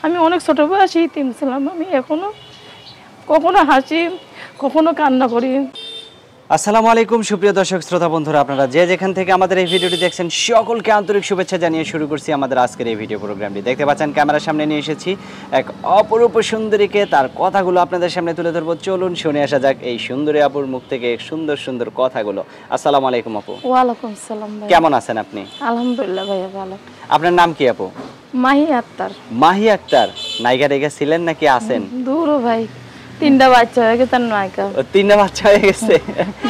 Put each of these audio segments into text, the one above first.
আমি অনেক ছোট বয়সে ইতিম ছিলাম। আমি এখনো কখনো হাসি কখনো কান্না করি। আসসালামু আলাইকুম সুপ্রিয় দর্শক শ্রোতা বন্ধুরা, আপনারা যে যেখান থেকে আমাদের এই ভিডিওটি দেখছেন সকলকে আন্তরিক শুভেচ্ছা জানিয়ে শুরু করছি আমাদের আজকের এই ভিডিও প্রোগ্রামটি। দেখতে পাচ্ছেন ক্যামেরার সামনে নিয়ে এসেছি এক অপরূপ সুন্দরীকে, তার কথাগুলো আপনাদের সামনে তুলে ধরবো। চলুন শুনে আসা যাক এই সুন্দরী আপুর মুখ থেকে সুন্দর সুন্দর কথাগুলো। আসসালামু আলাইকুম আপু। ওয়ালাইকুম সালাম ভাই। কেমন আছেন আপনি? আলহামদুলিল্লাহ ভাইয়া ভালো। আপনার নাম কি আপু? মাহি আক্তার। মাহি আক্তার। নায়িকা রেখে ছিলেন নাকি আছেন? দূর ভাই, 3টা বাচ্চা হয়ে গেছে নায়িকা। 3টা বাচ্চা হয়ে গেছে?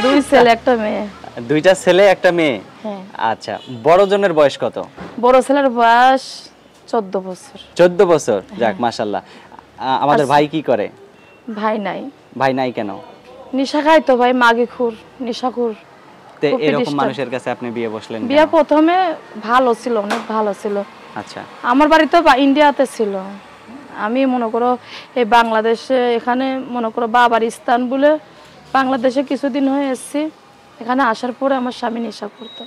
2 ছেলে একটা মেয়ে। 2টা ছেলে একটা মেয়ে। আচ্ছা, বড় জনের বয়স কত? বড় ছেলের বয়স 14 বছর। 14 বছর, যাক মাশাআল্লাহ। আমাদের ভাই কি করে? ভাই নাই। ভাই নাই কেন? নিশা খায় তো ভাই, মাগিখুর, নিশাখুর। তে এরকম মানুষের কাছে আপনি বিয়ে বসলেন? বিয়ে প্রথমে ভালো ছিল, অনেক ভালো ছিল। আচ্ছা। আমার বাড়ি তো ইন্ডিয়াতে ছিল। আমি মনে করো এই বাংলাদেশে এখানে মনে করো বাবার স্থান বলে বাংলাদেশে কিছুদিন হয়ে এসেছি। এখানে আসার পরে আমার স্বামী নেশা করতো,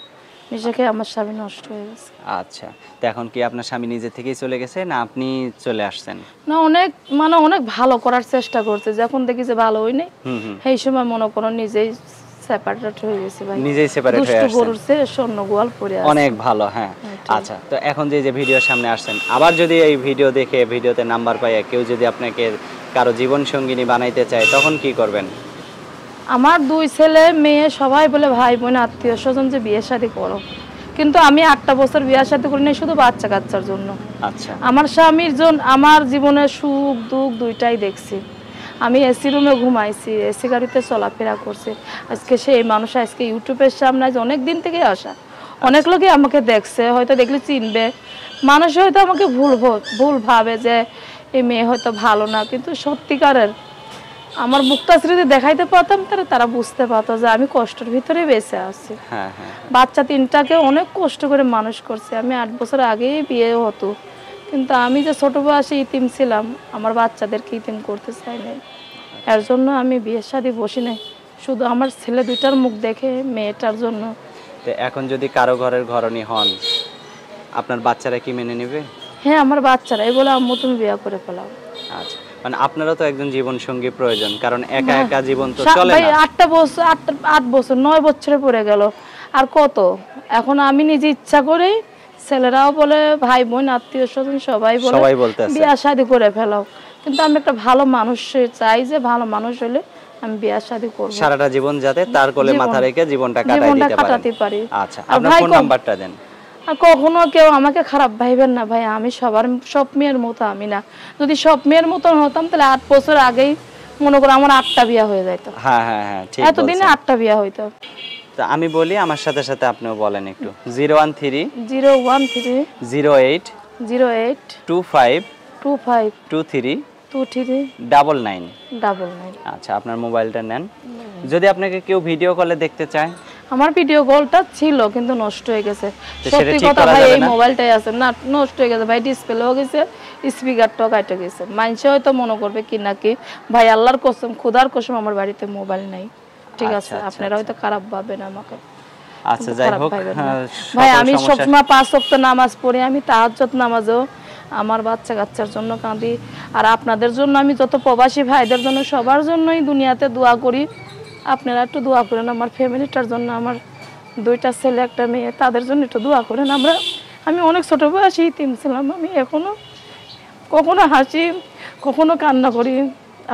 নেশা খেয়ে আমার স্বামী নষ্ট হয়ে গেছে। আচ্ছা, তো এখন কি আপনার স্বামী নিজে থেকেই চলে গেছে না আপনি চলে আসছেন? না, অনেক ভালো করার চেষ্টা করছে। যখন দেখি যে ভালো হই নাই, সেই সময় মনে করো নিজেই সেপারেট হয়ে গেছে ভাই। নিজেই সেপারেট হয়ে আসছেন। গরুরছে স্বর্ণ গোয়াল পরে আছে। অনেক ভালো। হ্যাঁ, আচ্ছা, তো এখন যে ভিডিওর সামনে আসছেন, আবার যদি এই ভিডিও দেখে ভিডিওতে নাম্বার পাইয়া কেউ যদি আপনাকে কারো জীবন সঙ্গিনী বানাইতে চায় তখন কি করবেন? আমার 2 ছেলে মেয়ে সবাই বলে ভাই বোন আত্মীয় স্বজন যে বিয়ে শাদী করো, কিন্তু আমি 8টা বছর বিয়ে শাদী করি নাই শুধু বাচ্চা কাচ্চার জন্য। আচ্ছা। আমার স্বামীর জন্য আমার জীবনে সুখ দুঃখ দুইটাই দেখছি। আমি এসি রুমে ঘুমাইছি, এসি গাড়িতে চলাফেরা করছি। আজকে সেই মানুষ আজকে ইউটিউবের সামনে অনেক দিন থেকে আসা, অনেক লোকে আমাকে দেখছে, হয়তো দেখলে চিনবে। মানুষ হয়তো আমাকে ভুল ভাবে যে এই মেয়ে হয়তো ভালো না, কিন্তু সত্যিকারের আমার মুক্তা স্মৃতি দেখাইতে পারতাম তারা বুঝতে পারতো যে আমি কষ্টের ভিতরে বেঁচে আছি। বাচ্চা 3টাকে অনেক কষ্ট করে মানুষ করছি। আমি 8 বছর আগেই বিয়ে হতো, কিন্তু আমি যে ছোট বয়সে ইতিম ছিলাম, আমার বাচ্চাদেরকে ইতিম করতে চাই নাই। এর জন্য আমি বিয়ে শাদী বসি নাই, শুধু আমার ছেলে 2টার মুখ দেখে মেয়েটার জন্য। তো এখন যদি কারো ঘরের ঘরণী হন, আপনার বাচ্চারা কি মেনে নেবে? হ্যাঁ, আমার বাচ্চারা এই বলে আম্মু তুমি বিয়ে করে ফেলাও। আচ্ছা, মানে আপনারও তো একজন জীবন সঙ্গী প্রয়োজন, কারণ একা একা জীবন তো চলে না। 8 বছর 9 বছরে পড়ে গেল, আর কত? এখন আমি নিজে ইচ্ছা করে, ছেলেরাও বলে, ভাই বোন আত্মীয় স্বজন সবাই বলে বিয়ে শাদী করে ফেলাও, কিন্তু আমি একটা ভালো মানুষ চাই, যে ভালো মানুষ হলে আমি বিয়ে শাদী করব, সারাটা জীবন যাতে তার কোলে মাথা রেখে জীবনটা কাটাতে পারি। আচ্ছা, আপনার ফোন নাম্বারটা দেন। আর কখনো কেউ আমাকে খারাপ ভাইবেন না ভাই, আমি সব মেয়ের মতো আমি না। যদি সব মেয়ের মতো হতাম তাহলে 8 বছর আগেই মনে করো আমার 8টা বিয়ে হয়ে যেত। হ্যাঁ হ্যাঁ হ্যাঁ, ঠিক বলছেন। এতদিনে 8টা বিয়ে হইতো। তো আমি বলি, আমার সাথে সাথে আপনিও বলেন একটু। 013 013 08 08 25 25 23 23 99। আচ্ছা, আপনার মোবাইলটা নেন। যদি আপনাকে কেউ ভিডিও কলে দেখতে চায়? আমার ভিডিও কলটা ছিল কিন্তু নষ্ট হয়ে গেছে। সত্যি কথা ভাই, এই মোবাইলটাই আছে না, নষ্ট হয়ে গেছে ভাই। ডিসপ্লেও গেছে, স্পিকারটাও কাটে গেছে। মানুষে হয়তো মনে করবে কি নাকি ভাই, আল্লাহর কসম খোদার কসম আমার বাড়িতে মোবাইল নাই। ঠিক আছে, আপনারা হয়তো খারাপ ভাববেন আমাকে। আচ্ছা, যাই হোক ভাই, আমি সবসময় 5 ওয়াক্ত নামাজ পড়ি, আমি তাহাজ্জুদ নামাজও আমার বাচ্চা কাচ্চার জন্য কাঁদি। আর আপনাদের জন্য, আমি যত প্রবাসী ভাইদের জন্য সবার জন্যই দুনিয়াতে দোয়া করি। আপনারা একটু দোয়া করেন আমার ফ্যামিলিটার জন্য, আমার 2টা ছেলে একটা মেয়ে, তাদের জন্য একটু দোয়া করেন। আমি অনেক ছোট বয়সে ইতিম ছিলাম। আমি এখনো কখনো হাসি কখনো কান্না করি।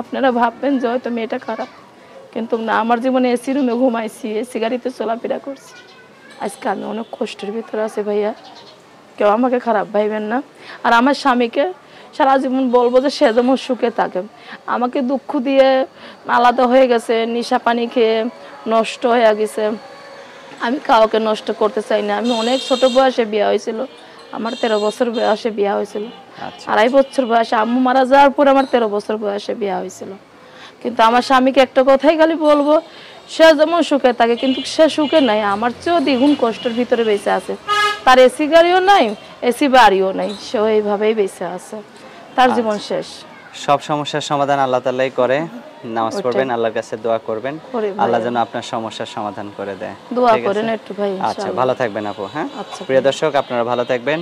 আপনারা ভাববেন যে হয়তো মেয়েটা খারাপ, কিন্তু না, আমার জীবনে এসি রুমে ঘুমাইছি, এসি গাড়িতে চলাফেরা করছি। আজকে আমি অনেক কষ্টের ভিতরে আছি ভাইয়া, কেউ আমাকে খারাপ ভাইবেন না। আর আমার স্বামীকে সারা জীবন বলবো যে সে যেমন সুখে থাকে। আমাকে দুঃখ দিয়ে আলাদা হয়ে গেছে, নিশা পানি খেয়ে নষ্ট হয়ে গেছে। আমি কাউকে নষ্ট করতে চাই না। আমি অনেক ছোট বয়সে বিয়ে হয়েছিল, আমার 13 বছর বয়সে বিয়ে হয়েছিল। 2.5 বছর বয়সে আম্মু মারা যাওয়ার পর আমার 13 বছর বয়সে বিয়ে হয়েছিল। কিন্তু আমার স্বামীকে একটা কথাই খালি বলবো, সে যেমন সুখে থাকে, কিন্তু সে সুখে নাই, আমার চেয়েও দ্বিগুণ কষ্টের ভিতরে বেঁচে আছে। তার এসি গাড়িও নাই, এসি বাড়িও নাই, সে এইভাবেই বেঁচে আছে, তার জীবন শেষ। সব সমস্যার সমাধান আল্লাহ তাআলাই করে। নামাজ পড়বেন, আল্লাহর কাছে দোয়া করবেন, আল্লাহ যেন আপনার সমস্যার সমাধান করে দেয়। দোয়া করেন একটু ভাই। আচ্ছা, ভালো থাকবেন আপু। হ্যাঁ, প্রিয় দর্শক, আপনারা ভালো থাকবেন।